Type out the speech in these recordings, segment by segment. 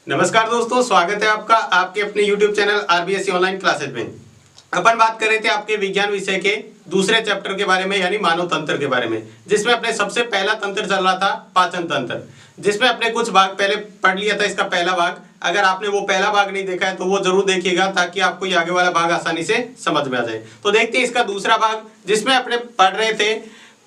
नमस्कार दोस्तों, स्वागत है आपका आपके अपने YouTube channel RBSC online classes में। अपन बात कर रहे थे आपके विज्ञान विषय के दूसरे चैप्टर के बारे में, यानी मानव तंत्र के बारे में, जिसमें अपने सबसे पहला तंत्र चल रहा था पाचन तंत्र, जिसमें अपने कुछ भाग पहले पढ़ लिया था। इसका पहला भाग, अगर आपने वो पहला भाग नहीं देखा है तो वो जरूर देखिएगा, ताकि आपको ये आगे वाला भाग आसानी से समझ में आ जाए। तो देखते हैं इसका दूसरा भाग, जिसमें अपने पढ़ रहे थे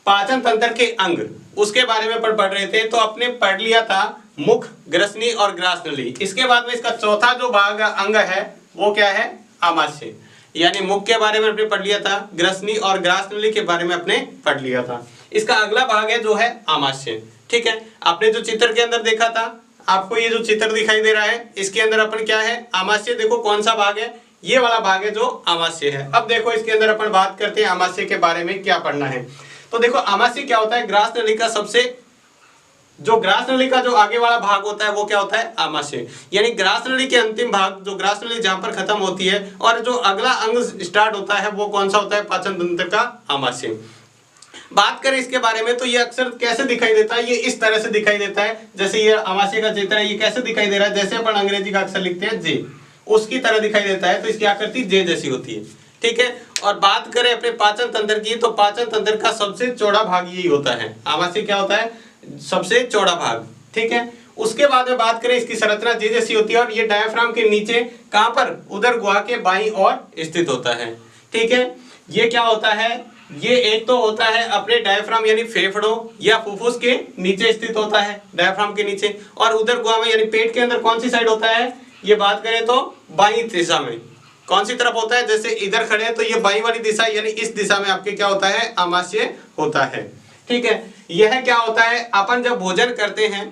पाचन तंत्र के अंग, उसके बारे में पढ़ रहे थे। तो अपने पढ़ लिया था मुख, ग्रसनी और ग्रास नली। इसके बाद में इसका चौथा जो भाग अंग है वो क्या है? आमाशय। यानी मुख के बारे में अपने पढ़ लिया था, ग्रसनी और ग्रास नली के बारे में अपने पढ़ लिया था। इसका अगला भाग है जो है आमाशय। ठीक है, आपने जो चित्र के अंदर देखा था, आपको ये जो चित्र दिखाई दे रहा है, इसके अंदर अपन क्या है? आमाशय। देखो कौन सा भाग है? ये वाला भाग है जो आमाशय है। अब देखो इसके अंदर अपन बात करते हैं आमाशय के बारे में क्या पढ़ना है। तो देखो आमाशय क्या होता है? ग्रास नली का ग्रास नली का जो आगे वाला भाग होता है वो क्या होता है? आमाशय। यानी ग्रास नली के अंतिम भाग, जो ग्रास नली जहां पर खत्म होती है और जो अगला अंग स्टार्ट होता है वो कौन सा होता है? पाचन तंत्र का आमाशय। बात करें इसके बारे में तो ये अक्सर कैसे दिखाई देता है? ये इस तरह से दिखाई देता है, जैसे ये आमाशय का चित्र है। ये कैसे दिखाई दे रहा है? जैसे अपन अंग्रेजी का अक्षर लिखते हैं जे, उसकी तरह दिखाई देता है। तो इसकी आकृति जे जैसी होती है। ठीक है, और बात करें अपने पाचन तंत्र की, तो पाचन तंत्र का सबसे चौड़ा भाग यही होता है। आमाशय क्या होता है? सबसे चौड़ा भाग। ठीक है, उसके बाद में बात करें इसकी संरचना जे जैसी होती है, और ये डायफ्राम के नीचे कहां पर? उदर गुहा के बाईं ओर स्थित होता है। ठीक है, ये क्या होता है? ये एक तो होता है अपने डायफ्राम यानी फेफड़ों या फुफ्फुस के नीचे स्थित होता है, डायफ्राम के नीचे। और उदर गुहा में यानी पेट के अंदर कौन सी साइड होता है? ये बात करें तो बाईं दिशा में। कौन सी तरफ होता है? जैसे इधर खड़े हैं तो ये बाईं वाली दिशा, यानी इस दिशा में आपके क्या होता है? आमाशय होता है। ठीक है, यह क्या होता है? अपन जब भोजन करते हैं,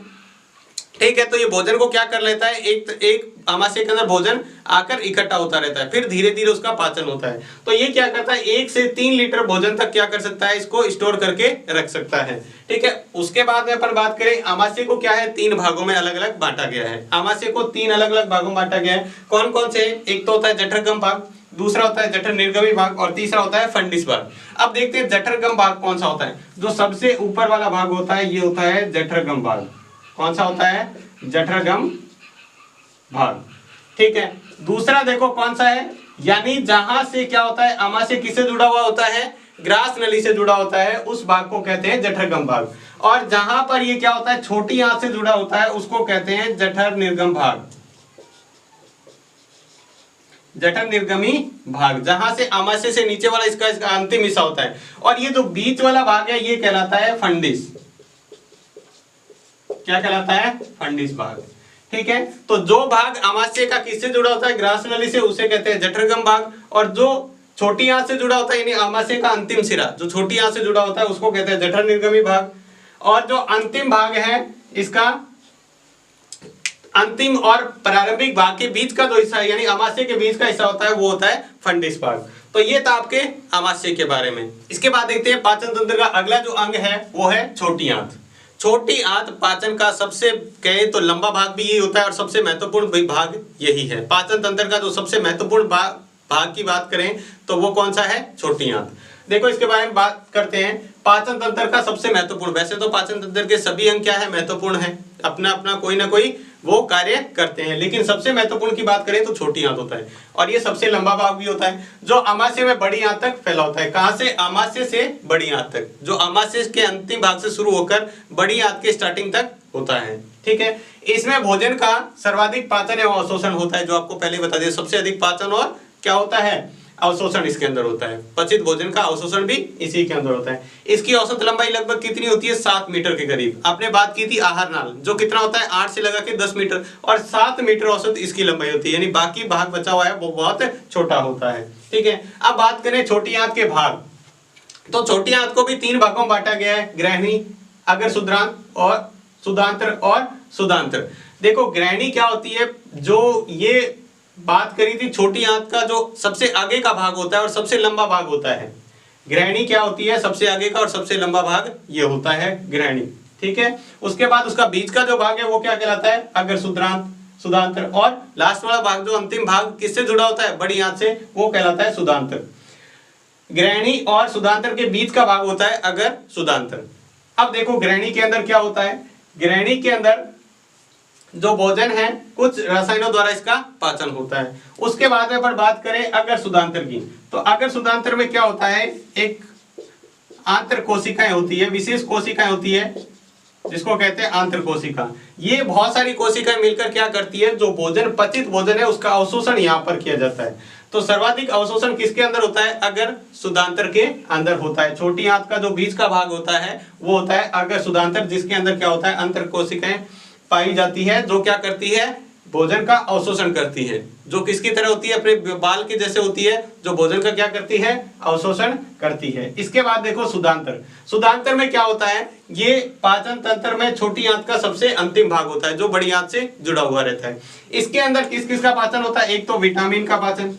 ठीक है, तो ये भोजन को क्या कर लेता है? एक आमाशय के अंदर भोजन आकर इकट्ठा होता रहता है, फिर धीरे धीरे उसका पाचन होता है। तो ये क्या करता है? 1 से 3 लीटर भोजन तक क्या कर सकता है? इसको स्टोर करके रख सकता है। ठीक है, उसके बाद में अपन बात करें आमाशय को क्या है? 3 भागों में अलग अलग बांटा गया है। आमाशय को 3 अलग अलग भागों में बांटा गया है। कौन कौन से? एक तो होता है जठरगम भाग, दूसरा होता है जठर निर्गमी भाग, और तीसरा होता है फंडिस भाग। अब देखते हैं जठरगम भाग कौन सा होता है। जो सबसे ऊपर वाला भाग होता है ये होता है जठरगम भाग। कौन सा होता है? जठरगम भाग। ठीक है, दूसरा देखो कौन सा है? यानी जहां से क्या होता है? आमाशय किससे जुड़ा हुआ होता है? ग्रास नली से जुड़ा होता है, उस भाग को कहते हैं जठरगम भाग। और जहां पर ये क्या होता है? छोटी आंत से जुड़ा होता है, उसको कहते हैं जठर निर्गम भाग। जठर निर्गमी भाग, जहां से आमाशय से नीचे वाला इसका अंतिम हिस्सा होता है। और ये जो बीच वाला भाग है ये कहलाता है फंडिस। क्या कहलाता है? फंडिस भाग। ठीक है, तो जो भाग आमाशय का किससे जुड़ा होता है? ग्रास नली से, उसे कहते हैं जठरगम भाग। और जो छोटी आंत से जुड़ा होता है, यानी आमाशय का अंतिम सिरा जो छोटी आंत से जुड़ा होता है, उसको कहते हैं जठर निर्गमी भाग। और जो अंतिम भाग है इसका, अंतिम और प्रारंभिक भाग के बीच का जो हिस्सा है, यानी आमाशय के बीच का हिस्सा होता है, वो होता है फंडिस भाग। तो ये था आपके आमाशय के बारे में। इसके बाद देखते हैं पाचन तंत्र का अगला जो अंग है वो है छोटी आंत। छोटी आंत पाचन का सबसे कहे तो लंबा भाग भी यही होता है और सबसे महत्वपूर्ण भाग यही है। पाचन तंत्र का जो सबसे महत्वपूर्ण भाग की बात करें तो वो कौन सा है? छोटी आंत। देखो इसके बारे में बात करते हैं। पाचन तंत्र का सबसे महत्वपूर्ण, वैसे तो पाचन तंत्र के सभी अंग क्या है? महत्वपूर्ण है, अपना अपना कोई ना कोई वो कार्य करते हैं, लेकिन सबसे महत्वपूर्ण की बात करें तो छोटी आंत होता है। और ये सबसे लंबा भाग भी होता है, जो आमाशय में बड़ी आंत तक फैला होता है। कहां से? आमाशय से बड़ी आंत तक, जो आमाशय के अंतिम भाग से शुरू होकर बड़ी आंत के स्टार्टिंग तक होता है। ठीक है, इसमें भोजन का सर्वाधिक पाचन एवं अवशोषण होता है, जो आपको पहले बता दिया। सबसे अधिक पाचन और क्या होता है? अवशोषण इसके अंदर होता है। पचित भोजन का अवशोषण भी इसी के अंदर होता है। इसकी औसत लंबाई लगभग कितनी होती है? 7 मीटर के करीब। आपने बात की थी आहार नाल, जो कितना होता है? 8 से लगा के 10 मीटर, और 7 मीटर औसत इसकी लंबाई होती है। यानी बाकी भाग बचा हुआ है वो बहुत छोटा होता है। ठीक है, अब बात करें छोटी आंत के भाग, तो छोटी आंत को भी 3 भागों में बांटा गया है, ग्रहणी, अगर सुद्रांत और सुदांत्र और सुदांत्र। देखो ग्रहणी क्या होती है? जो ये बात करी थी, छोटी आंत का जो सबसे आगे का भाग होता है और सबसे लंबा भाग होता है। ग्रहणी क्या होती है? सबसे आगे का और सबसे लंबा भाग ये होता है ग्रहणी। ठीक है, उसके बाद उसका बीच का जो भाग है वो क्या कहलाता है? अगर सुद्रांत, सुदांत्र। और लास्ट वाला भाग जो अंतिम भाग किससे जुड़ा होता है? बड़ी आंत से, वो कहलाता है सुदांत्र। ग्रहणी और सुदांत्र के बीच का भाग होता है अगर सुदांत्र। अब देखो ग्रहणी के अंदर क्या होता है? ग्रहणी के अंदर जो भोजन है कुछ रसायनों द्वारा इसका पाचन होता है। उसके बाद में अपन बात करें अगर सुदांतर की, तो अगर सुदांतर में क्या होता है, एक आंतर कोशिकाएं होती है, विशेष कोशिकाएं होती है जिसको कहते हैं आंतर कोशिका। ये बहुत सारी कोशिकाएं मिलकर क्या करती है, जो भोजन पचित भोजन है उसका अवशोषण यहाँ पर किया जाता है। तो सर्वाधिक अवशोषण किसके अंदर होता है, अगर सुदांतर के अंदर होता है। छोटी आंत का जो बीच का भाग होता है वो होता है अगर सुदांतर, जिसके अंदर क्या होता है, अंतर कोशिकाएं पाई जाती है जो क्या करती है, भोजन का अवशोषण करती है। जो किसकी तरह होती है, अपने बाल के जैसे होती है, जो भोजन का क्या करती है, अवशोषण करती है। इसके बाद देखो सुदांतर। सुदांतर में क्या होता है, ये पाचन तंत्र में छोटी आंत का सबसे अंतिम भाग होता है जो बड़ी आंत से जुड़ा हुआ रहता है। इसके अंदर किस किस का पाचन होता है, एक तो विटामिन का पाचन,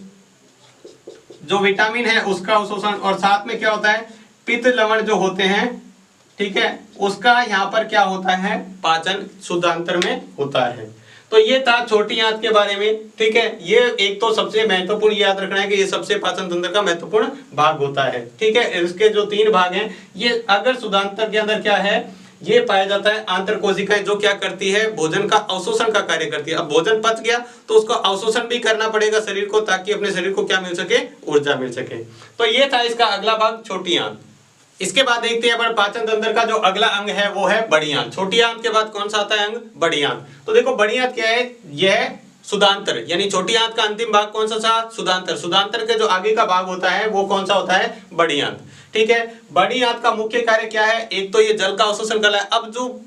जो विटामिन है उसका अवशोषण, और साथ में क्या होता है, पित्त लवण जो होते हैं, ठीक है, उसका यहाँ पर क्या होता है, पाचन सुदांतर में होता है। तो ये था छोटी आंत के बारे में, ठीक है। ये एक तो सबसे महत्वपूर्ण याद रखना है कि ये सबसे पाचन तंत्र का महत्वपूर्ण भाग होता है, ठीक है। इसके जो 3 भाग हैं, ये अगर सुदांतर के अंदर क्या है, ये पाया जाता है आंतर कोशिकाएं जो क्या करती है, भोजन का अवशोषण का कार्य करती है। अब भोजन पच गया तो उसको अवशोषण भी करना पड़ेगा शरीर को, ताकि अपने शरीर को क्या मिल सके, ऊर्जा मिल सके। तो ये था इसका अगला भाग, छोटी आंत। इसके बाद देखते हैं अपन पाचन तंत्र का जो अगला अंग है वो है बड़ी आंत। छोटी आंत के बाद कौन सा आता है अंग, बड़ी आंत। तो देखो बड़ी आंत क्या है, यह सुदांतर, यानी छोटी आंत का अंतिम भाग कौन सा था, सुदांतर। सुदांतर के जो आगे का भाग होता है वो कौन सा होता है, बड़ी आंत, ठीक है। बड़ी आंत का मुख्य कार्य क्या है, एक तो ये जल का अवशोषण कर रहा है। अब जो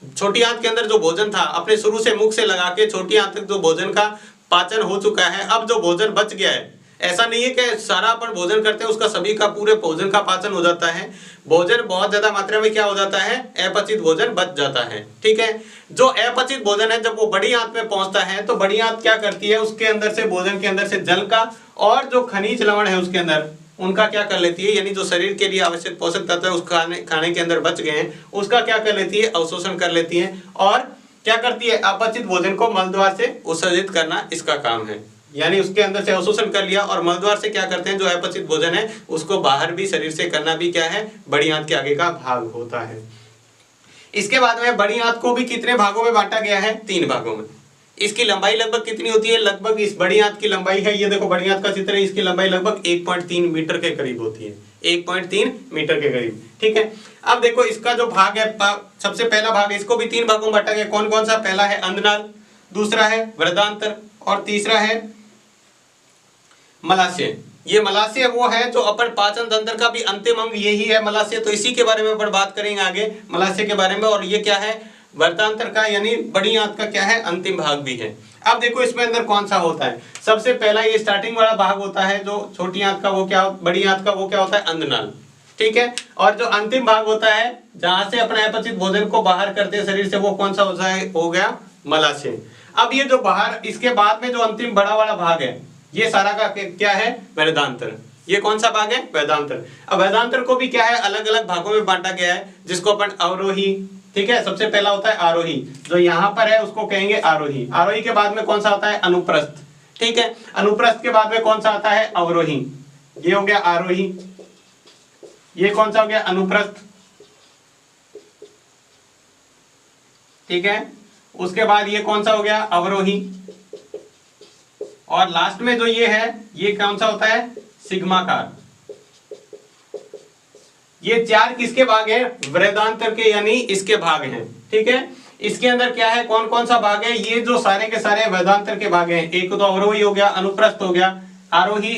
छोटी आंत के अंदर जो भोजन था, अपने शुरू से मुख से लगा के छोटी आंत तक जो भोजन का पाचन हो चुका है, अब जो भोजन बच गया है, ऐसा नहीं है कि सारा अपन भोजन करते हैं उसका सभी का पूरे भोजन का पाचन हो जाता है। भोजन बहुत ज्यादा मात्रा में क्या हो जाता है, अपचित भोजन बच जाता है, ठीक है। जो अपचित भोजन है जब वो बड़ी आंत में पहुंचता है तो बड़ी आंत क्या करती है, उसके अंदर से, भोजन के अंदर से जल का और जो खनिज लवण है उसके अंदर, उनका क्या कर लेती है, यानी जो शरीर के लिए आवश्यक पोषक तत्व है उस खाने के अंदर बच गए हैं, उसका क्या कर लेती है, अवशोषण कर लेती है। और क्या करती है, अपचित भोजन को मलद्वार से उत्सर्जित करना इसका काम है। यानी उसके अंदर से अवशोषण कर लिया और मलद्वार से क्या करते हैं, जो अपचित भोजन है उसको बाहर भी शरीर से करना भी क्या है, बड़ी आंत के आगे का भाग होता है। इसके बाद में बड़ी आंत को भी कितने भागों में बांटा गया है, 3 भागों में। इसकी लंबाई लगभग कितनी होती है, लगभग इस बड़ी आंत की लंबाई है, ये देखो बड़ी आंत का चित्र है, इसकी लंबाई लगभग 1.3 मीटर के करीब होती है, 1.3 मीटर के करीब, ठीक है। अब देखो इसका जो भाग है, सबसे पहला भाग है, इसको भी 3 भागों में बांटा गया। कौन कौन सा, पहला है अंधनाल, दूसरा है वृद्धांतर और तीसरा है मलाशय। ये मलाशय वो है जो अपन पाचन तंत्र का भी अंतिम अंग यही है, मलाशय। तो इसी के बारे में अपन बात करेंगे आगे, मलाशय के बारे में। और ये क्या है, वृत्तांतर का, यानी बड़ी आंत का क्या है, अंतिम भाग भी है। अब देखो इसमें अंदर कौन सा होता है, सबसे पहला ये स्टार्टिंग वाला भाग होता है जो छोटी आंत का, वो क्या, बड़ी आंत का वो क्या होता है, अंधनाल, ठीक है। और जो अंतिम भाग होता है जहां से अपने अपचित भोजन को बाहर करते हैं शरीर से, वो कौन सा होता है, हो गया मलाशय। अब ये जो बाहर, इसके बाद में जो अंतिम बड़ा वाला भाग है, ये सारा का क्या है, वेदांतर। ये कौन सा भाग है, वेदांतर। अब वेदांतर को भी क्या है, अलग अलग भागों में बांटा गया है, जिसको अपन अवरोही, ठीक है, सबसे पहला होता है आरोही, जो यहाँ पर है उसको कहेंगे आरोही। आरोही के बाद में कौन सा होता है, अनुप्रस्थ, ठीक है। अनुप्रस्थ के बाद में कौन सा आता है, अवरोही। ये हो गया आरोही। ये कौन सा हो गया, अनुप्रस्थ, ठीक है। उसके बाद ये कौन सा हो गया, अवरोही। और लास्ट में जो ये है, ये कौन सा होता है, सिग्माकार। ये 4 किसके भाग है, वृद्धांतर के, यानी इसके भाग हैं, ठीक है। इसके अंदर क्या है, कौन कौन सा भाग है, ये जो सारे के सारे वेदांतर के भाग हैं। एक तो अवरोही हो गया, अनुप्रस्थ हो गया, आरोही,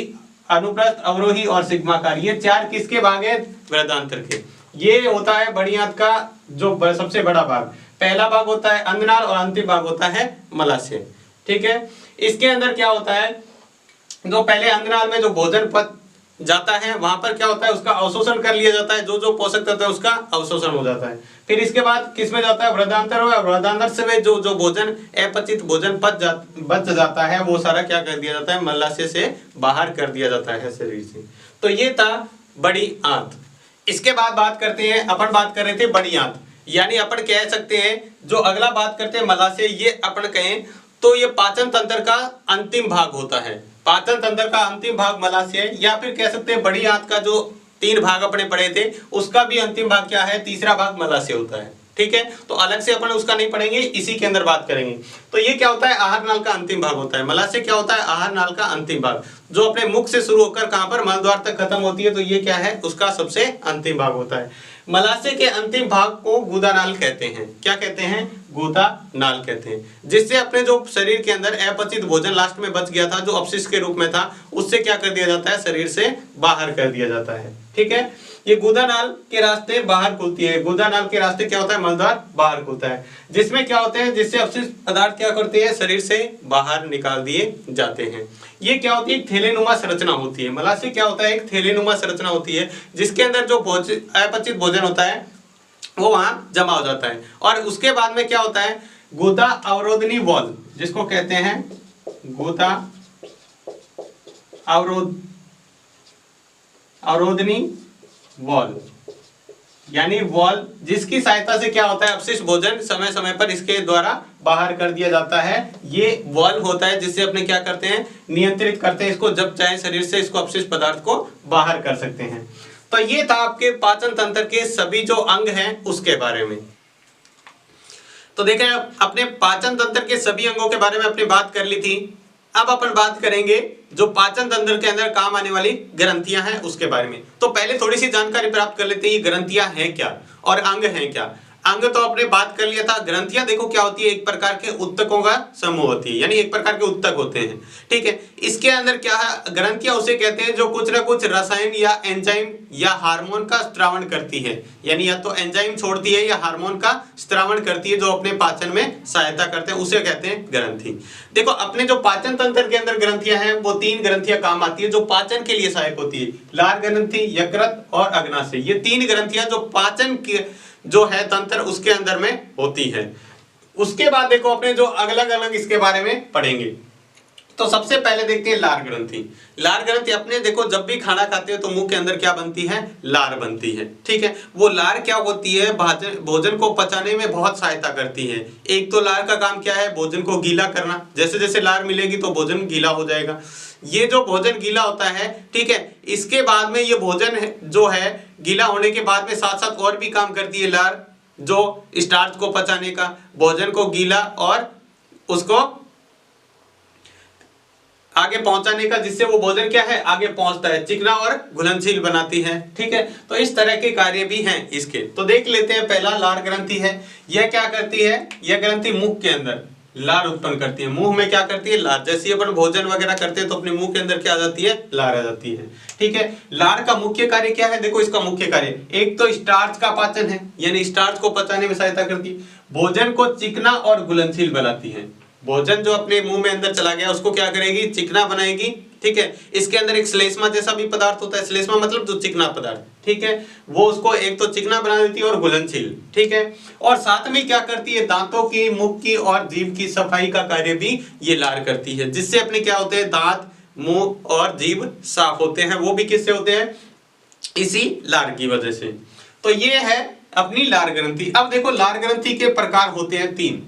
अनुप्रस्थ, अवरोही और सिग्माकार। ये 4 किसके भाग है, वेदांतर के। ये होता है बड़ी आंत का जो सबसे बड़ा भाग। पहला भाग होता है अंधनाल और अंतिम भाग होता है मलाशय, ठीक है। इसके अंदर क्या होता है, जो पहले अंधनाल में जो भोजन पच जाता है वहां पर क्या होता है, उसका अवशोषण कर लिया जाता है, जो जो पोषक तत्व है उसका अवशोषण हो जाता है। फिर इसके बाद किस में जाता है, वृद्धांतर हो, वृद्धांतर से जो जो भोजन अपचित भोजन बच जाता है वो सारा क्या कर दिया जाता है, मलाशय से बाहर कर दिया जाता है शरीर से। तो ये था बड़ी आंत। इसके बाद बात करते हैं, अपन बात कर रहे थे बड़ी आंत, यानी अपन कह सकते हैं जो अगला बात करते हैं मलाशय, ये अपन कहें तो ये पाचन तंत्र का अंतिम भाग होता है। पाचन तंत्र का अंतिम भाग मलाशय, या फिर कह सकते हैं बड़ी आंत का जो 3 भाग अपने पढ़े थे उसका भी अंतिम भाग क्या है, तीसरा भाग मलाशय होता है, ठीक है, तो अलग से अपन उसका नहीं पढ़ेंगे, इसी के अंदर बात करेंगे। तो ये क्या होता है, आहार नाल का अंतिम भाग होता है। मलाशय क्या होता है, आहार नाल का अंतिम भाग, जो अपने मुख से शुरू होकर कहां पर, मल द्वार तक खत्म होती है, तो ये क्या है, उसका सबसे अंतिम भाग होता है। मलाशय के अंतिम भाग को गुदानाल कहते हैं। क्या कहते हैं, गुदानाल कहते हैं, जिससे अपने जो शरीर के अंदर अपचित भोजन लास्ट में बच गया था, जो अपशिष्ट के रूप में था, उससे क्या कर दिया जाता है, शरीर से बाहर कर दिया जाता है। ठीक है, ये गुदानाल के रास्ते बाहर खुलती है। गुदानाल के रास्ते क्या होता है, मलद्वार बाहर खुलता है, जिसमें क्या होते हैं, जिससे अपशिष्ट पदार्थ क्या करते हैं, शरीर से बाहर निकाल दिए जाते हैं। ये क्या होती है, थैलेनुमा संरचना होती है। मलाशय क्या होता है, एक थैलेनुमा संरचना होती है, जिसके अंदर जो अपचित भोजन होता है वो वहां जमा हो जाता है। और उसके बाद में क्या होता है, गुदा अवरोधनी वॉल, जिसको कहते हैं गुदा अवरोधनी वॉल, यानी वॉल, जिसकी सहायता से क्या होता है, अपशिष्ट भोजन समय समय पर इसके द्वारा बाहर कर दिया जाता है। ये वॉल होता है जिससे अपने क्या करते हैं, नियंत्रित करते हैं इसको, जब चाहे शरीर से इसको अपशिष्ट पदार्थ को बाहर कर सकते हैं। तो ये था आपके पाचन तंत्र के सभी जो अंग हैं उसके बारे में। तो देखें, अपने पाचन तंत्र के सभी अंगों के बारे में अपनी बात कर ली थी। अब अपन बात करेंगे जो पाचन तंत्र के अंदर काम आने वाली ग्रंथियां हैं उसके बारे में। तो पहले थोड़ी सी जानकारी प्राप्त कर लेते हैं, ये ग्रंथियां हैं क्या और अंग हैं क्या। अंग तो आपने बात कर लिया था। ग्रंथियां देखो क्या होती है, एक प्रकार के उत्तकों का समूह होती है, यानी एक प्रकार के उत्तक होते हैं। ठीक है, इसके अंदर क्या है, ग्रंथियां उसे कहते हैं जो कुछ ना कुछ रसायन या एंजाइम या हार्मोन का स्त्रावण करती है, यानी या तो एंजाइम छोड़ती है या हार्मोन का स्त्रावण करती है, जो अपने पाचन में सहायता करते हैं, उसे कहते हैं ग्रंथि। देखो, अपने जो पाचन तंत्र के अंदर ग्रंथियां हैं वो 3 ग्रंथियां काम आती है जो पाचन के लिए सहायक होती है, लार ग्रंथि, यकृत और अग्नाशय। ये 3 ग्रंथियां जो पाचन के जो है तंत्र उसके अंदर में होती है। उसके बाद देखो अपने जो अलग अलग इसके बारे में पढ़ेंगे। तो सबसे पहले देखते हैं लार ग्रंथि। लार ग्रंथि अपने देखो, जब भी खाना खाते हैं तो मुंह के अंदर क्या बनती है, लार बनती है। ठीक है, वो लार क्या होती है, भोजन को पचाने में बहुत सहायता करती है। एक तो लार का काम क्या है, भोजन को गीला करना, जैसे जैसे लार मिलेगी तो भोजन गीला हो जाएगा। ये जो भोजन गीला होता है, ठीक है, इसके बाद में ये भोजन जो है गीला होने के बाद में साथ साथ और भी काम करती है लार, जो स्टार्च को पचाने का, भोजन को गीला और उसको आगे पहुंचाने का, जिससे वो भोजन क्या है, आगे पहुंचता है, चिकना और घुलनशील बनाती है। ठीक है, तो इस तरह के कार्य भी हैं इसके। तो देख लेते हैं, पहला लार ग्रंथि है। यह क्या करती है, यह ग्रंथि मुख के अंदर लार उत्पन्न करती है। मुंह में क्या करती है, लार। जैसे अपन भोजन वगैरह करते हैं तो अपने मुंह के अंदर क्या आ जाती है, लार आ जाती है। ठीक है, लार का मुख्य कार्य क्या है, देखो इसका मुख्य कार्य एक तो स्टार्च का पाचन है, यानी स्टार्च को पचाने में सहायता करती है, भोजन को चिकना और घुलनशील बनाती है। भोजन जो अपने मुंह में अंदर चला गया उसको क्या करेगी, चिकना बनाएगी। ठीक है, इसके अंदर एक श्लेष्मा जैसा भी पदार्थ होता है, श्लेष्मा मतलब जो चिकना पदार्थ, ठीक है, वो उसको एक तो चिकना बना देती है और घुलनशील। ठीक है, और साथ में क्या करती है, दांतों की, मुख की और जीभ की सफाई का कार्य भी ये लार करती है, जिससे अपने क्या होते हैं, दांत, मुंह और जीभ साफ होते हैं। वो भी किससे होते हैं, इसी लार की वजह से। तो ये है अपनी लार ग्रंथि। अब देखो, लार ग्रंथि के प्रकार होते हैं 3।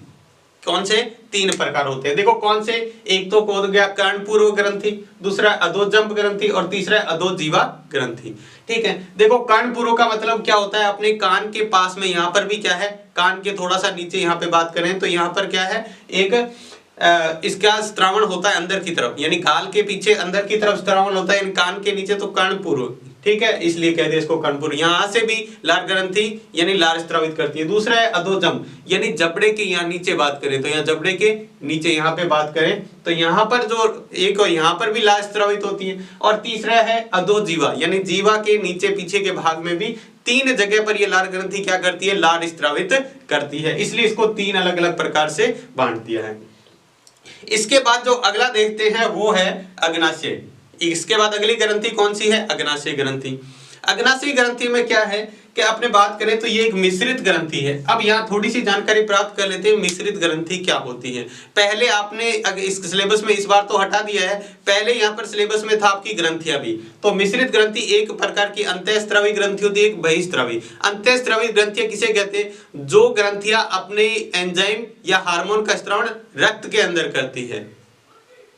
कौन से, 3 प्रकार होते हैं। देखो कौन से, एक तो हो गया कर्णपूर्व ग्रंथि, दूसरा अधोजंब ग्रंथि और तीसरा अधोजीवा ग्रंथि। ठीक है, देखो कर्णपूर्व का मतलब क्या होता है, अपने कान के पास में, यहाँ पर भी क्या है, कान के थोड़ा सा नीचे यहाँ पे बात करें तो यहाँ पर क्या है, एक इसका स्त्रावण होता है अंदर की तरफ, यानी गाल के पीछे अंदर की तरफ स्त्रावण होता है, कान के नीचे तो कर्णपूर्व। ठीक है, इसलिए कहते हैं इसको कर्णपूर्व। यहाँ से भी लार ग्रंथि यानी लार स्त्रावित करती है। दूसरा है अधोजंब, यानी जबड़े के यहाँ नीचे बात करें तो यहाँ जबड़े के नीचे यहाँ पे बात करें तो यहाँ पर जो एक और यहाँ पर भी लार स्त्रावित होती है। और तीसरा है अधोजीवा, यानी जीवा के नीचे पीछे के भाग में भी 3 जगह पर ये लार ग्रंथि क्या करती है, लार स्त्रावित करती है, इसलिए इसको 3 अलग अलग प्रकार से बांट दिया है। इसके बाद जो अगला देखते हैं वो है अग्नाशय। इसके बाद अगली ग्रंथि कौन सी है, अग्नाशय ग्रंथि। अग्नाशय ग्रंथि में क्या है कि आपने बात करें तो ये एक मिश्रित ग्रंथि है। अब यहाँ थोड़ी सी जानकारी प्राप्त कर लेते हैं, मिश्रित ग्रंथि क्या होती है। पहले आपने इस सिलेबस में इस बार तो हटा दिया है, पहले यहाँ पर सिलेबस में था आपकी ग्रंथियां भी। तो मिश्रित ग्रंथि एक प्रकार की अंतःस्रावी ग्रंथि होती है, एक बहिस्रावी। अंतःस्रावी ग्रंथियां किसे कहते हैं, जो ग्रंथियां अपने एंजाइम या हार्मोन का स्त्रावण रक्त के अंदर करती है।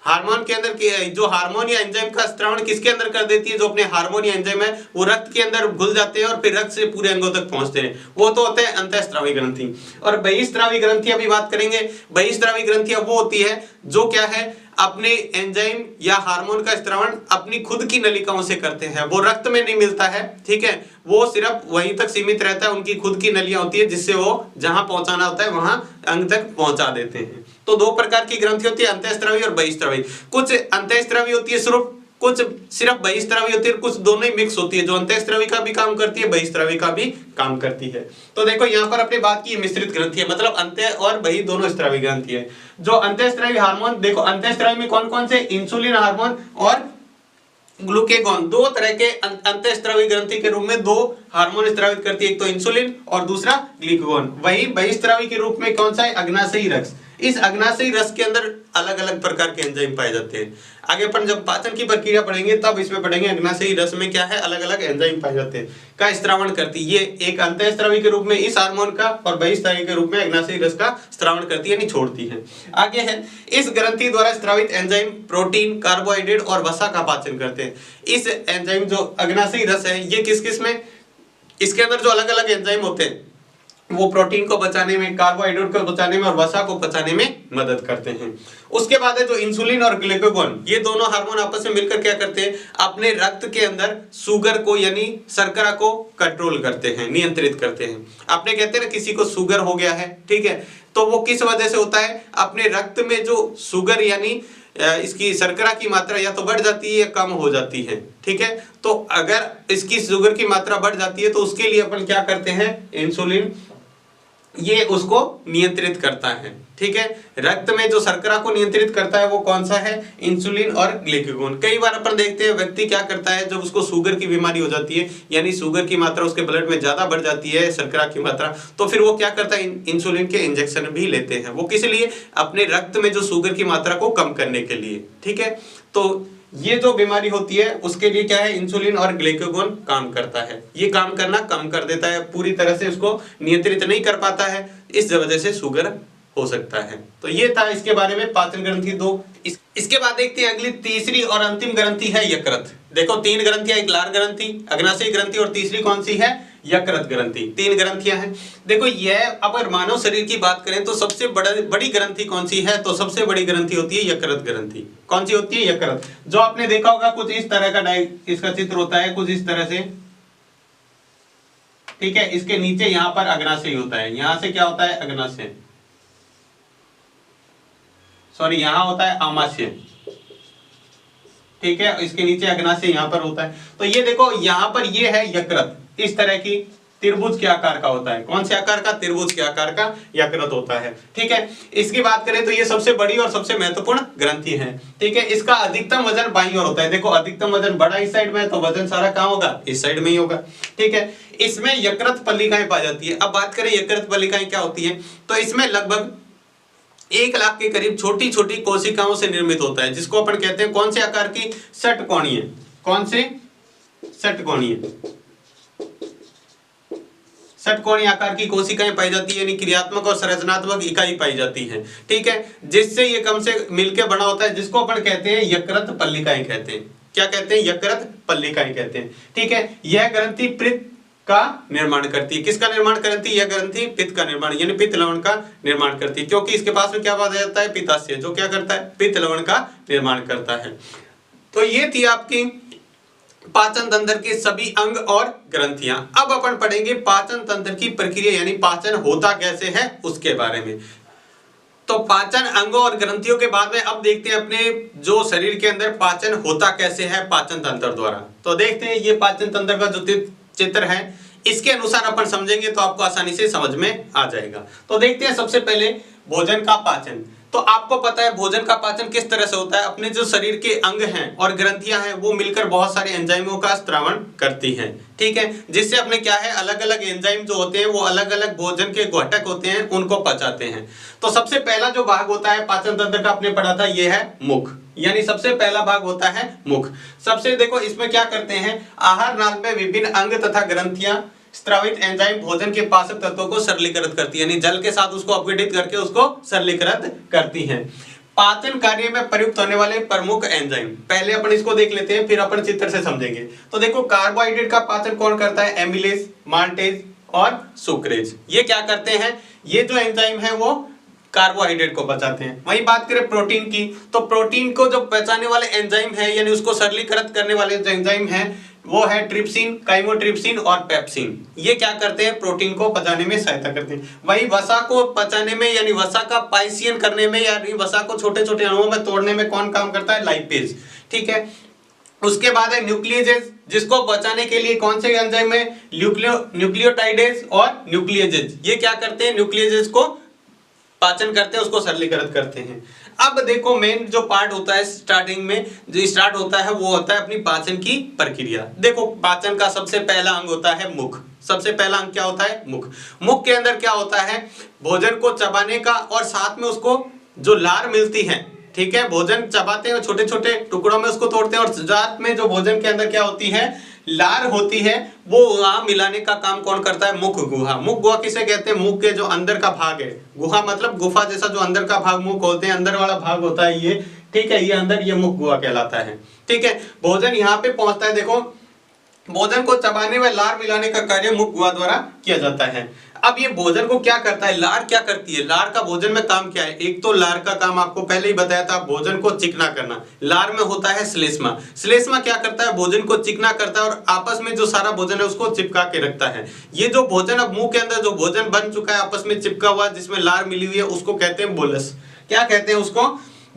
हार्मोन के अंदर जो हार्मोन या एंजाइम का स्त्रावण किसके अंदर कर देती है, जो अपने हार्मोन या एंजाइम है वो रक्त के अंदर घुल जाते हैं और फिर रक्त से पूरे अंगों तक पहुंचते हैं, वो तो होते हैं अंतःस्रावी ग्रंथि। और बहिःस्रावी ग्रंथियां भी बात करेंगे। बहिःस्रावी ग्रंथियां वो होती है जो क्या है, अपने एंजाइम या हार्मोन का स्त्रावण अपनी खुद की नलिकाओं से करते हैं, वो रक्त में नहीं मिलता है, ठीक है, वो सिर्फ वहीं तक सीमित रहता है, उनकी खुद की नलियां होती है जिससे वो जहां पहुंचाना होता है वहां अंग तक पहुंचा देते हैं। तो दो प्रकार की ग्रंथि होती है, अंतःस्रावी और बहिःस्रावी। कुछ अंतःस्रावी होती है सिर्फ, कुछ सिर्फ बहिःस्रावी होती है, कुछ दोनों ही मिक्स होती है, जो अंतःस्रावी का भी काम करती है, बहिःस्रावी का भी काम करती है। तो देखो यहाँ पर अपने बात की मिश्रित ग्रंथि है, मतलब अंत्य और बहि दोनों स्रावी ग्रंथि है। जो अंतःस्रावी हार्मोन, देखो अंतःस्रावी में कौन कौन से, इंसुलिन हार्मोन और ग्लूकेगॉन, दो तरह के अंतःस्रावी ग्रंथि के रूप में दो हार्मोन स्रावित करती है, एक तो इंसुलिन और दूसरा ग्लूकेगॉन। वही बहिःस्रावी के रूप में कौन सा है, अग्नाशयी रस। इस अग्नाशयी रस के अंदर अलग अलग प्रकार के एंजाइम पाए जाते हैं। आगे अपन जब पाचन की प्रक्रिया पढ़ेंगे तब इसमें पढ़ेंगे अग्नाशयी रस में क्या है, अलग अलग एंजाइम पाए जाते हैं का स्त्रावण करती है। ये एक अंतःस्रावी के रूप में इस हार्मोन का और बहिःस्रावी के रूप में अग्नाशयी रस का स्त्रावण करती है, यानी छोड़ती है। आगे है, इस ग्रंथि द्वारा स्त्रावित एंजाइम प्रोटीन, कार्बोहाइड्रेट और वसा का पाचन करते हैं। इस एंजाइम जो अग्नाशयी रस है ये किस किस में, इसके अंदर जो अलग अलग एंजाइम होते हैं वो प्रोटीन को बचाने में, कार्बोहाइड्रेट को बचाने में और वसा को बचाने में मदद करते हैं। उसके बाद है जो इंसुलिन और ग्लूकेगॉन, ये दोनों हार्मोन आपस में मिलकर क्या करते हैं, अपने रक्त के अंदर शुगर को यानी शर्करा को कंट्रोल करते हैं, नियंत्रित करते हैं। आपने कहते हैं ना किसी को शुगर हो गया है, ठीक है, तो वो किस वजह से होता है, अपने रक्त में जो शुगर यानी इसकी शर्करा की मात्रा या तो बढ़ जाती है या कम हो जाती है, ठीक है। तो अगर इसकी शुगर की मात्रा बढ़ जाती है तो उसके लिए अपन क्या करते हैं, इंसुलिन ये उसको नियंत्रित करता है, ठीक है। रक्त में जो शर्करा को नियंत्रित करता है वो कौन सा है, इंसुलिन और ग्लूकेगॉन। कई बार अपन देखते हैं व्यक्ति क्या करता है, जब उसको शुगर की बीमारी हो जाती है यानी शुगर की मात्रा उसके ब्लड में ज्यादा बढ़ जाती है, शर्करा की मात्रा, तो फिर वो क्या करता है, इंसुलिन के इंजेक्शन भी लेते हैं। वो किस लिए, अपने रक्त में जो शुगर की मात्रा को कम करने के लिए, ठीक है। तो ये जो बीमारी होती है उसके लिए क्या है, इंसुलिन और ग्लूकेगॉन काम करता है। ये काम करना कम कर देता है, पूरी तरह से उसको नियंत्रित नहीं कर पाता है, इस वजह से शुगर हो सकता है। तो ये था इसके बारे में पाचन ग्रंथि दो। इसके बाद देखते हैं अगली तीसरी और अंतिम ग्रंथि है यकृत। देखो तीन ग्रंथियां, एक लार ग्रंथि, अग्नाशयी ग्रंथि और तीसरी कौन सी है, यकृत ग्रंथि। तीन ग्रंथियां हैं। देखो यह अगर मानव शरीर की बात करें तो सबसे बड़ी ग्रंथि कौन सी है, तो सबसे बड़ी ग्रंथि होती है यकृत ग्रंथि। कौन सी होती है, यकृत। जो आपने देखा होगा कुछ इस तरह का इसका चित्र होता है, कुछ इस तरह से, ठीक है। इसके नीचे यहां पर अग्नाशय होता है, यहां से क्या होता है, अग्नाशय, सॉरी यहां होता है आमाशय, ठीक है। इसके नीचे अग्नाशय यहां पर होता है। तो ये देखो यहां पर ये है यकृत, इस तरह की त्रिभुज के आकार का होता है। कौन से आकार का, त्रिभुज के आकार का यकृत होता है, ठीक है। इसकी बात करें तो ये सबसे बड़ी और सबसे महत्वपूर्ण ग्रंथि है, ठीक है। इसका अधिकतम वजन बाईं ओर होता है। देखो अधिकतम वजन बड़ा इस साइड में है तो वजन सारा कहां होगा, इस साइड में ही होगा, ठीक है। इसमें यकृत पल्लिकाएं पाई जाती है। अब बात करें यकृत पल्लिकाएं क्या होती है, तो इसमें लगभग 1 लाख के करीब छोटी छोटी कोशिकाओं से निर्मित होता है, जिसको अपन कहते हैं कौन से आकार की, षटकोणीय। कौन से, षटकोणीय, षटकोणीय आकार की कोशिकाएं पाई जाती है, यानी क्रियात्मक और संरचनात्मक इकाई पाई जाती है, ठीक है। जिससे ये कम से मिलकर बना होता है, जिसको अपन कहते हैं यकृत पल्लिकाएं कहते हैं। क्या कहते हैं, यकृत पल्लिकाएं कहते हैं, ठीक है। यह ग्रंथि पित्त का निर्माण करती है। किसका निर्माण करती है, यह ग्रंथि पित्त का निर्माण यानी पित्त लवण का निर्माण करती है, क्योंकि इसके पास में क्या पाया जाता है, पित्ताशय, जो क्या करता है, पित्त लवण का निर्माण करता है। तो ये थी आपकी पाचन तंत्र के सभी अंग और ग्रंथियां। अब अपन पढ़ेंगे पाचन तंत्र की प्रक्रिया यानी पाचन होता कैसे है उसके बारे में। तो पाचन अंगों और ग्रंथियों के बाद में अब देखते हैं अपने जो शरीर के अंदर पाचन होता कैसे है पाचन तंत्र द्वारा। तो देखते हैं ये पाचन तंत्र का जो चित्र है, इसके अनुसार अपन समझेंगे तो आपको आसानी से समझ में आ जाएगा। तो देखते हैं सबसे पहले भोजन का पाचन। तो आपको पता है भोजन का पाचन किस तरह से होता है, अपने जो शरीर के अंग हैं और ग्रंथियां हैं वो मिलकर बहुत सारे एंजाइमों का स्त्रावण करती हैं, ठीक है। जिससे अपने क्या है, अलग अलग एंजाइम जो होते हैं वो अलग अलग भोजन के घटक होते हैं उनको पचाते हैं। तो सबसे पहला जो भाग होता है पाचन तंत्र का, आपने पढ़ा था, ये है मुख, यानी सबसे पहला भाग होता है मुख। सबसे देखो इसमें क्या करते हैं, आहार नाल में विभिन्न अंग तथा ग्रंथियां स्त्रावित एंजाइम भोजन के पाचक तत्वों को सरलीकृत करती है, यानी जल के साथ उसको अपघटित करके उसको सरलीकृत करती हैं। पाचन कार्य में प्रयुक्त होने वाले प्रमुख एंजाइम, पहले अपन इसको देख लेते हैं फिर अपन चित्र से समझेंगे। तो देखो कार्बोहाइड्रेट का पाचन कौन करता है? एमिलेज, माल्टेज और सुक्रेज। ये क्या करते हैं? ये जो एंजाइम है वो कार्बोहाइड्रेट को पचाते हैं। वही बात करें प्रोटीन की, तो प्रोटीन को जो पचाने वाले एंजाइम है यानी उसको सरलीकृत करने वाले जो एंजाइम है वो है ट्रिप्सिन, काइमोट्रिप्सिन और पेप्सिन। ये क्या करते हैं? प्रोटीन को पचाने में सहायता करते हैं। वही वसा को पचाने में यानी वसा का पाइसियन करने में यानी वसा को छोटे छोटे अणुओं में तोड़ने में कौन काम करता है? लाइपेज। ठीक है, उसके बाद है न्यूक्लियेजेज, जिसको बचाने के लिए कौन से एंजाइम है? न्यूक्लियोटाइडेज और न्यूक्लियेजेज। ये क्या करते हैं? न्यूक्लियेजेज को पाचन करते हैं, उसको सरलीकृत करते हैं। अब देखो मेन जो पार्ट होता है स्टार्टिंग में जो स्टार्ट होता है वो होता है अपनी पाचन की प्रक्रिया। देखो पाचन का सबसे पहला अंग होता है मुख। सबसे पहला अंग क्या होता है? मुख। मुख के अंदर क्या होता है? भोजन को चबाने का और साथ में उसको जो लार मिलती है, ठीक है, भोजन चबाते हैं छोटे छोटे टुकड़ों में उसको तोड़ते हैं और साथ में जो भोजन के अंदर क्या होती है? लार होती है, वो वहां मिलाने का काम कौन करता है? मुख गुहा। मुख गुहा किसे कहते हैं? मुख के जो अंदर का भाग है, गुहा मतलब गुफा जैसा जो अंदर का भाग मुख होते हैं, अंदर वाला भाग होता है ये, ठीक है, ये अंदर ये मुख गुहा कहलाता है। ठीक है, भोजन यहाँ पे पहुंचता है। देखो भोजन को चबाने व लार मिलाने का कार्य मुख गुहा द्वारा किया जाता है। अब ये भोजन को क्या करता है? लार क्या करती है? लार का भोजन में काम क्या है? एक तो लार का काम आपको पहले ही बताया था, भोजन को चिकना करना। लार में होता है श्लेष्मा। श्लेष्मा क्या करता है? भोजन को चिकना करता है और आपस में जो सारा भोजन है उसको चिपका के रखता है। ये जो भोजन अब मुंह के अंदर जो भोजन बन चुका है आपस में चिपका हुआ जिसमें लार मिली हुई है उसको कहते हैं बोलस। क्या कहते हैं उसको?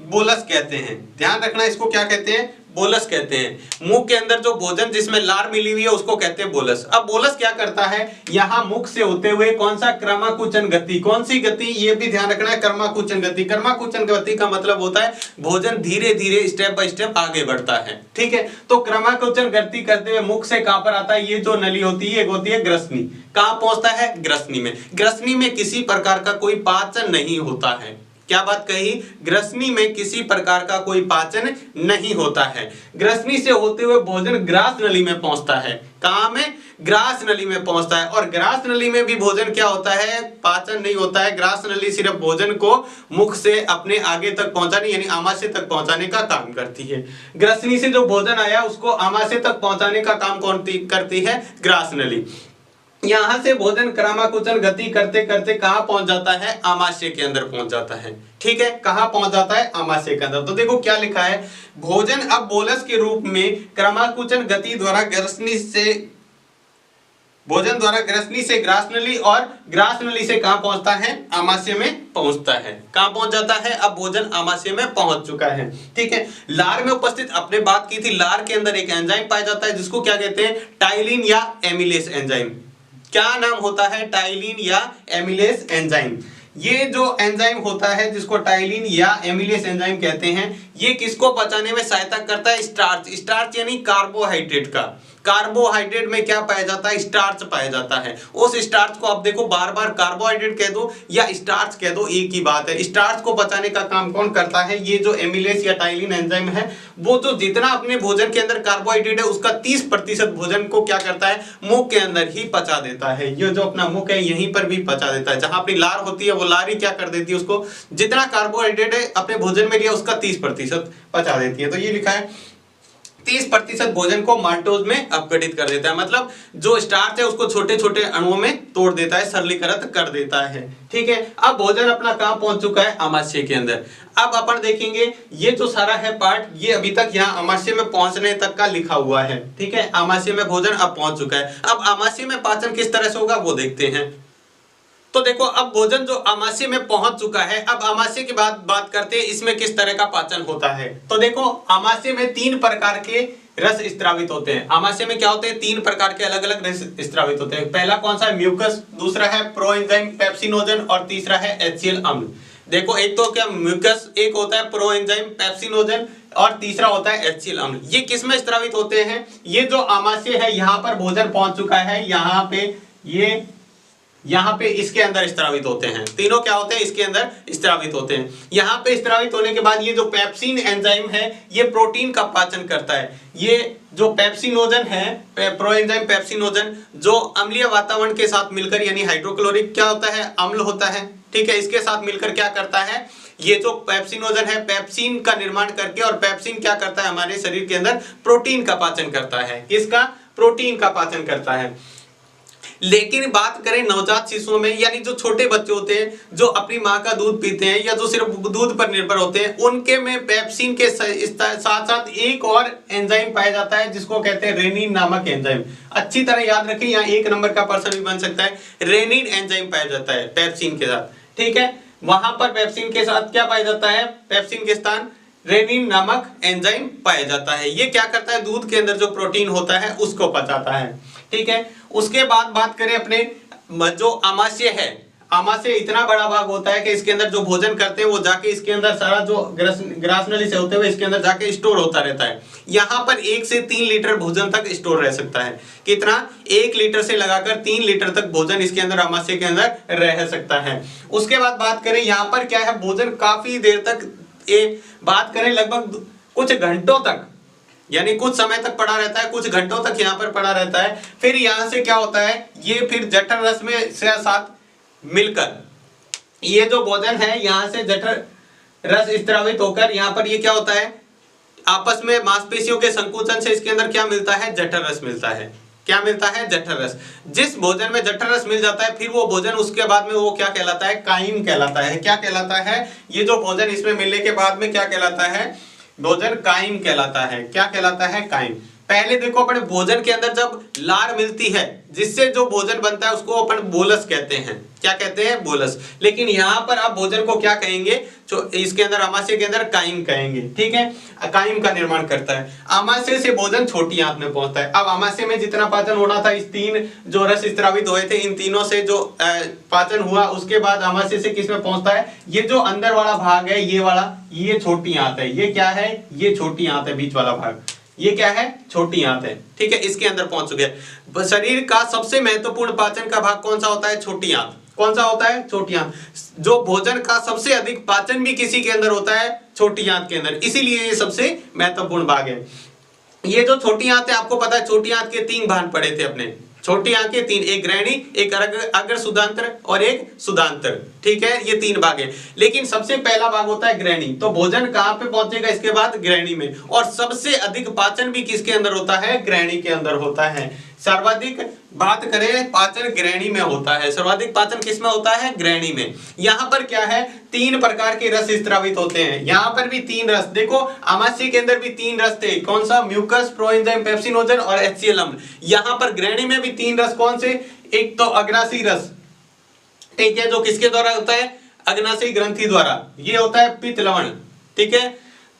बोलस कहते हैं। ध्यान रखना, इसको क्या कहते हैं? बोलस कहते हैं। मुंह के अंदर जो भोजन जिसमें लार मिली हुई है उसको कहते हैं बोलस। अब बोलस क्या करता है? यहाँ मुख से होते हुए कौन सा? क्रमाकुचन गति। कौन सी गति? ये भी ध्यान रखना है, क्रमाकुचन गति। क्रमाकुचन गति का मतलब होता है भोजन धीरे धीरे स्टेप बाय स्टेप आगे बढ़ता है। ठीक है, तो क्रमाकुचन गति करते हुए मुख से कहां पर आता है? ये जो नली होती है एक होती है ग्रसनी। कहां पहुंचता है? ग्रसनी में। ग्रसनी में किसी प्रकार का कोई पाचन नहीं होता है। क्या बात कही? ग्रसनी में किसी प्रकार का कोई पाचन नहीं होता है। ग्रसनी से होते हुए भोजन ग्रास नली में पहुंचता है। कहां में? ग्रास नली में पहुंचता है। और ग्रास नली में भी भोजन क्या होता है? पाचन नहीं होता है। ग्रास नली सिर्फ भोजन को मुख से अपने आगे तक पहुंचाने यानी आमाशय तक पहुंचाने का काम करती है। ग्रसनी से जो भोजन आया उसको आमाशय तक पहुंचाने का काम कौन करती है? ग्रास नली। यहां से भोजन क्रमाकुचन गति करते करते कहां पहुंच जाता है? आमाशय के अंदर पहुंच जाता है। ठीक है, कहां पहुंच जाता है? आमाशय के अंदर। तो देखो क्या लिखा है, भोजन अब बोलस के रूप में क्रमाकुचन गति द्वारा ग्रसनी से भोजन द्वारा ग्रसनी से ग्रास नली और ग्रास नली से कहां पहुंचता है? आमाशय में पहुंचता है। कहां पहुंच जाता है? अब भोजन आमाशय में पहुंच चुका है। ठीक है, लार में उपस्थित अपने बात की थी, लार के अंदर एक एंजाइम पाया जाता है जिसको क्या कहते हैं? टाइलिन या एमिलेस एंजाइम। क्या नाम होता है? टाइलिन या एमिलेस एंजाइम। ये जो एंजाइम होता है जिसको टाइलिन या एमिलेस एंजाइम कहते हैं, ये किसको पचाने में सहायता करता है? स्टार्च। स्टार्च यानी कार्बोहाइड्रेट का। कार्बोहाइड्रेट में क्या पाया जाता है? स्टार्च पाया जाता है। उस स्टार्च को आप देखो बार बार कार्बोहाइड्रेट कह दो या स्टार्च कह दो, एक ही बात है। स्टार्च को पचाने का काम कौन करता है? ये जो एमिलेस या टाइलिन एंजाइम है वो जो जितना अपने भोजन के अंदर कार्बोहाइड्रेट है उसका 30% भोजन को क्या करता है? मुंह के अंदर ही पचा देता है। ये जो अपना मुख है यहीं पर भी पचा देता है। जहां अपनी लार होती है वो लार ही क्या कर देती है? उसको जितना कार्बोहाइड्रेट है अपने भोजन में लिया उसका 30% पचा देती है। तो ये लिखा है 30% भोजन को माल्टोज में अपघटित कर देता है, मतलब जो स्टार्च है उसको छोटे छोटे अणुओं में तोड़ देता है, सरलीकृत कर देता है। ठीक है, अब भोजन अपना कहां पहुंच चुका है? आमाशय के अंदर। अब अपन देखेंगे ये जो सारा है पार्ट, ये अभी तक यहाँ आमाशय में पहुंचने तक का लिखा हुआ है। ठीक है, आमाशय में भोजन अब पहुंच चुका है। अब आमाशय में पाचन किस तरह से होगा वो देखते हैं। तो देखो अब भोजन जो आमाशय में पहुंच चुका है, अब आमाशय की बात करते हैं इसमें किस तरह का पाचन होता है। तो देखो आमाशय में 3 प्रकार के रस स्त्रावित होते हैं। आमाशय में क्या होते हैं? 3 प्रकार के अलग अलग रस स्त्रावित होते हैं। पहला कौन सा है? म्यूकस, दूसरा है प्रोएंजाइम पेप्सिनोजन और तीसरा है HCl अम्ल। देखो एक तो क्या म्यूकस, एक होता है प्रोएंजाइम पेप्सिनोजन और तीसरा होता है HCl अम्ल। ये किस में स्त्रावित होते हैं? ये जो आमाशय है यहाँ पर भोजन पहुंच चुका है, यहाँ पे इसके अंदर स्त्रावित होते हैं। तीनों क्या होते हैं? इसके अंदर स्त्रावित होते हैं। यहाँ पे स्त्रावित होने के बाद ये जो पेप्सिन एंजाइम है ये प्रोटीन का पाचन करता है। ये जो पेप्सिनोजन है, प्रोएंजाइम पेप्सिनोजन, जो अम्लीय वातावरण के साथ मिलकर यानी हाइड्रोक्लोरिक क्या होता है? अम्ल होता है। ठीक है, इसके साथ मिलकर क्या करता है? ये जो पेप्सिनोजन है पेप्सिन का निर्माण करके, और पेप्सिन क्या करता है हमारे शरीर के अंदर प्रोटीन का पाचन करता है। किसका? प्रोटीन का पाचन करता है। लेकिन बात करें नवजात शिशुओं में, यानी जो छोटे बच्चे होते हैं जो अपनी माँ का दूध पीते हैं या जो सिर्फ दूध पर निर्भर होते हैं, उनके में पेप्सिन के साथ साथ एक और एंजाइम पाया जाता है जिसको कहते हैं रेनिन नामक एंजाइम। अच्छी तरह याद रखें, यहाँ 1 नंबर का पर्सन भी बन सकता है। रेनिन एंजाइम पाया जाता है पेप्सिन के साथ, ठीक है। वहां पर पेप्सिन के साथ क्या पाया जाता है? पेप्सिन के स्थान रेनिन नामक एंजाइम पाया जाता है। ये क्या करता है? दूध के अंदर जो प्रोटीन होता है उसको पचाता है, ठीक है। उसके बाद बात करें अपने जो आमाशय है, आमाशय इतना बड़ा भाग होता है कि इसके अंदर जो भोजन करते हैं वो जाके इसके अंदर सारा जो ग्रासनली से होते हुए इसके अंदर जाके स्टोर होता रहता है। यहाँ पर 1 से 3 लीटर भोजन तक स्टोर रह सकता है। कितना? 1 लीटर से लगाकर 3 लीटर तक भोजन इसके अंदर आमाशय के अंदर रह सकता है। उसके बाद बात करें यहाँ पर क्या है, भोजन काफी देर तक, बात करें लगभग कुछ घंटों तक, यानी कुछ समय तक पड़ा रहता है, कुछ घंटों तक यहाँ पर पड़ा रहता है। फिर यहाँ से क्या होता है, ये फिर जठर रस में से साथ मिलकर ये जो भोजन है यहाँ से जठर रस स्त्रावित होकर यहाँ पर ये क्या होता है, आपस में मांसपेशियों के संकुचन से इसके अंदर क्या मिलता है? जठर रस मिलता है। क्या मिलता है? जठर रस। जिस भोजन में जठर रस मिल जाता है फिर वो भोजन उसके बाद में वो क्या कहलाता है? काइम कहलाता है। क्या कहलाता है? ये जो भोजन इसमें मिलने के बाद में क्या कहलाता है? भोजन काइम कहलाता है। क्या कहलाता है? काइम। पहले देखो अपने भोजन के अंदर जब लार मिलती है जिससे जो भोजन बनता है उसको अपन बोलस कहते हैं। क्या कहते हैं? बोलस। लेकिन यहाँ पर आप भोजन को क्या कहेंगे? जो इसके अंदर आमाशय के अंदर काइम कहेंगे, ठीक है। काइम का निर्माण करता है। आमाशय से भोजन छोटी आंत में पहुंचता है। अब आमाशय में जितना पाचन होना था, इस 3 जो रस स्त्रावित हुए थे, इन तीनों से जो पाचन हुआ उसके बाद आमाशय से किस में पहुंचता है? ये जो अंदर वाला भाग है ये वाला, ये छोटी आंत है। ये क्या है? ये छोटी आंत है, बीच वाला भाग। ये क्या है? छोटी आंत है, ठीक है। इसके अंदर पहुंच चुके हैं। शरीर का सबसे महत्वपूर्ण पाचन का भाग कौन सा होता है? छोटी आंत। कौन सा होता है? छोटी आंत। जो भोजन का सबसे अधिक पाचन भी किसी के अंदर होता है? छोटी आंत के अंदर। इसीलिए ये सबसे महत्वपूर्ण भाग है। ये जो छोटी आंत है, आपको पता है छोटी आंत के 3 भाग पड़े थे अपने। छोटी आंत के 3, एक ग्रहणी, एक अग्र सुदांतर और एक सुदांतर, ठीक है। ये 3 भाग है। लेकिन सबसे पहला भाग होता है ग्रहणी। तो भोजन कहां पे पहुंचेगा इसके बाद? ग्रहणी में। और सबसे अधिक पाचन भी किसके अंदर होता है? ग्रहणी के अंदर होता है। सर्वाधिक बात करें पाचन ग्रहणी में होता है। सर्वाधिक पाचन किस में होता है? ग्रहणी में। यहाँ पर क्या है? 3 प्रकार के रस स्त्रावित होते हैं। यहाँ पर भी 3 रस, देखो आमाशय के अंदर भी 3 रस थे। कौन सा? म्यूकस, प्रोएंजाइम, पेप्सिनोजन और HCl अम्ल। यहाँ पर ग्रहणी में भी 3 रस। कौन से? एक तो अग्नाशयी रस, ठीक है, जो किसके द्वारा होता है? अग्नाशयी ग्रंथि द्वारा। ये होता है पित्त लवण, ठीक है,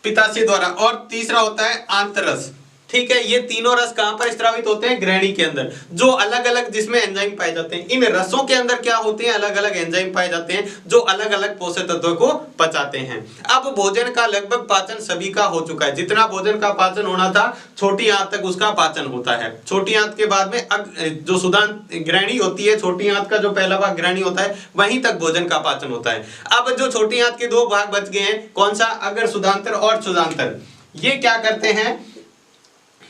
पित्ताशय द्वारा। और तीसरा होता है आंतरस, ठीक है। ये तीनों रस कहां पर स्त्रावित होते हैं? ग्रहणी के अंदर, जो अलग अलग जिसमें एंजाइम पाए जाते हैं। इन रसों के अंदर क्या होते हैं? अलग अलग एंजाइम पाए जाते हैं जो अलग अलग पोषक तत्वों को पचाते हैं। अब भोजन का लगभग पाचन सभी का हो चुका है। जितना भोजन का पाचन होना था छोटी आंत तक उसका पाचन होता है। छोटी आंत के बाद में जो सुदांत ग्रहणी होती है, छोटी आंत का जो पहला भाग ग्रहणी होता है, वहीं तक भोजन का पाचन होता है। अब जो छोटी आंत के 2 भाग बच गए हैं, कौन सा? अग्र सुदांतर और सुदांतर। ये क्या करते हैं?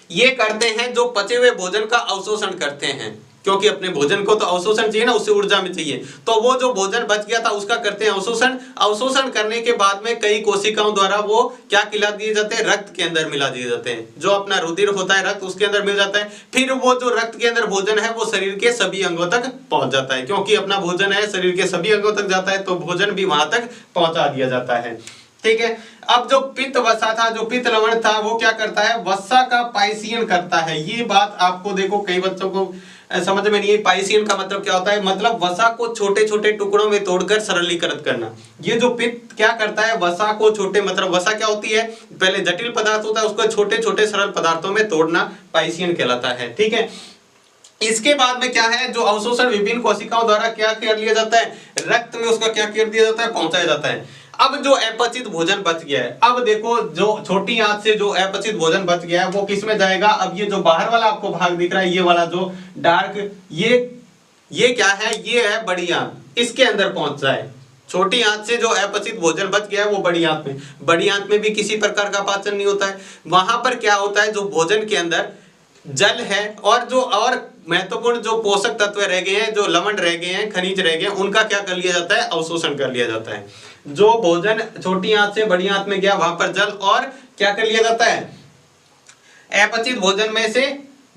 ये करते हैं जो पचे हुए भोजन का अवशोषण करते हैं, क्योंकि अपने भोजन को तो अवशोषण चाहिए ना, उससे ऊर्जा में चाहिए। तो वो जो भोजन बच गया था उसका करते हैं अवशोषण। अवशोषण करने के बाद में कई कोशिकाओं द्वारा वो क्या खिला दिए जाते हैं? रक्त के अंदर मिला दिए जाते हैं। जो अपना रुधिर होता है, रक्त, उसके अंदर मिल जाता है। फिर वो जो रक्त के अंदर भोजन है वो शरीर के सभी अंगों तक पहुंच जाता है। क्योंकि अपना भोजन है, शरीर के सभी अंगों तक जाता है, तो भोजन भी वहां तक पहुंचा दिया जाता है, ठीक है। अब जो पित्त वसा था, जो पित्त लवण था, वो क्या करता है? वसा का पाइसियन करता है। ये बात आपको देखो कई बच्चों को समझ में नहीं है। पाइसियन का मतलब क्या होता है? मतलब वसा को छोटे छोटे टुकड़ों में तोड़कर सरलीकृत करना। ये जो पित्त क्या करता है? वसा को छोटे, मतलब वसा क्या होती है? पहले जटिल पदार्थ होता है, उसको छोटे छोटे सरल पदार्थों में तोड़ना पाइसियन कहलाता है, ठीक है। इसके बाद में क्या है? जो अवशोषण विभिन्न कोशिकाओं द्वारा क्या कर लिया जाता है? रक्त में उसका क्या कर दिया जाता है? पहुंचाया जाता है। अब जो अपचित भोजन बच गया है, अब देखो जो छोटी आंत से जो अपचित भोजन बच गया है वो किस में जाएगा? अब ये जो बाहर वाला आपको भाग दिख रहा है, ये वाला जो डार्क, ये क्या है? ये है बड़ी आंत। इसके अंदर पहुंच जाए। छोटी आंत से जो अपचित भोजन बच गया है वो बड़ी आंत में। बड़ी आंत में भी किसी प्रकार का पाचन नहीं होता है। वहां पर क्या होता है? जो भोजन के अंदर जल है और जो और महत्वपूर्ण जो पोषक तत्व रह गए हैं, जो लवण रह गए हैं, खनिज रह गए हैं, उनका क्या कर लिया जाता है? अवशोषण कर लिया जाता है। जो भोजन छोटी आंत से बड़ी आंत में गया वहां पर जल और क्या कर लिया जाता है, अपचित भोजन में से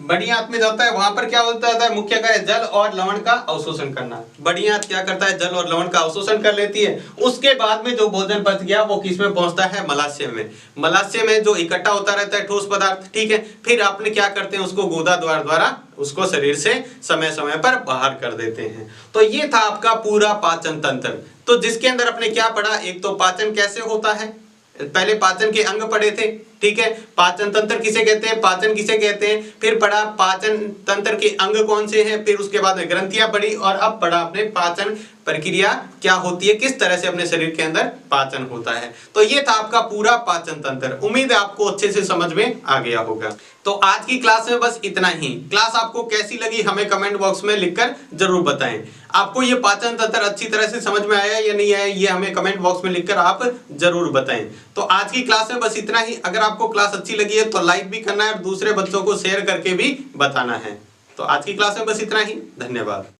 बड़ी आंत में जाता है, वहां पर क्या होता है, मुख्य कार्य जल और लवण का अवशोषण करना। बड़ी आंत क्या करता है, जल और लवण का अवशोषण कर लेती है। उसके बाद में जो भोजन बच गया वो किस में पहुंचता है, मलाशय में। मलाशय में जो इकट्ठा होता रहता है ठोस पदार्थ, ठीक है, फिर आपने क्या करते हैं, उसको गुदा द्वारा उसको शरीर से समय समय पर बाहर कर देते हैं। तो ये था आपका पूरा पाचन तंत्र। तो जिसके अंदर अपने क्या पढ़ा, एक तो पाचन कैसे होता है, पहले पाचन के अंग पढ़े थे, ठीक है, पाचन तंत्र किसे कहते हैं, पाचन किसे कहते हैं, फिर पढ़ा पाचन तंत्र के अंग कौन से हैं, फिर उसके बाद में ग्रंथियां पढ़ी, और अब पढ़ा अपने पाचन प्रक्रिया क्या होती है, किस तरह से अपने शरीर के अंदर पाचन होता है। तो ये था आपका पूरा पाचन तंत्र। उम्मीद है आपको अच्छे से समझ में आ गया होगा। तो आज की क्लास में बस इतना ही। क्लास आपको कैसी लगी हमें कमेंट बॉक्स में लिखकर जरूर बताएं। आपको ये पाचन तंत्र अच्छी तरह से समझ में आया या नहीं आया, ये हमें कमेंट बॉक्स में लिखकर आप जरूर बताएं। तो आज की क्लास में बस इतना ही। अगर आपको क्लास अच्छी लगी है तो लाइक भी करना है और दूसरे बच्चों को शेयर करके भी बताना है। तो आज की क्लास में बस इतना ही। धन्यवाद।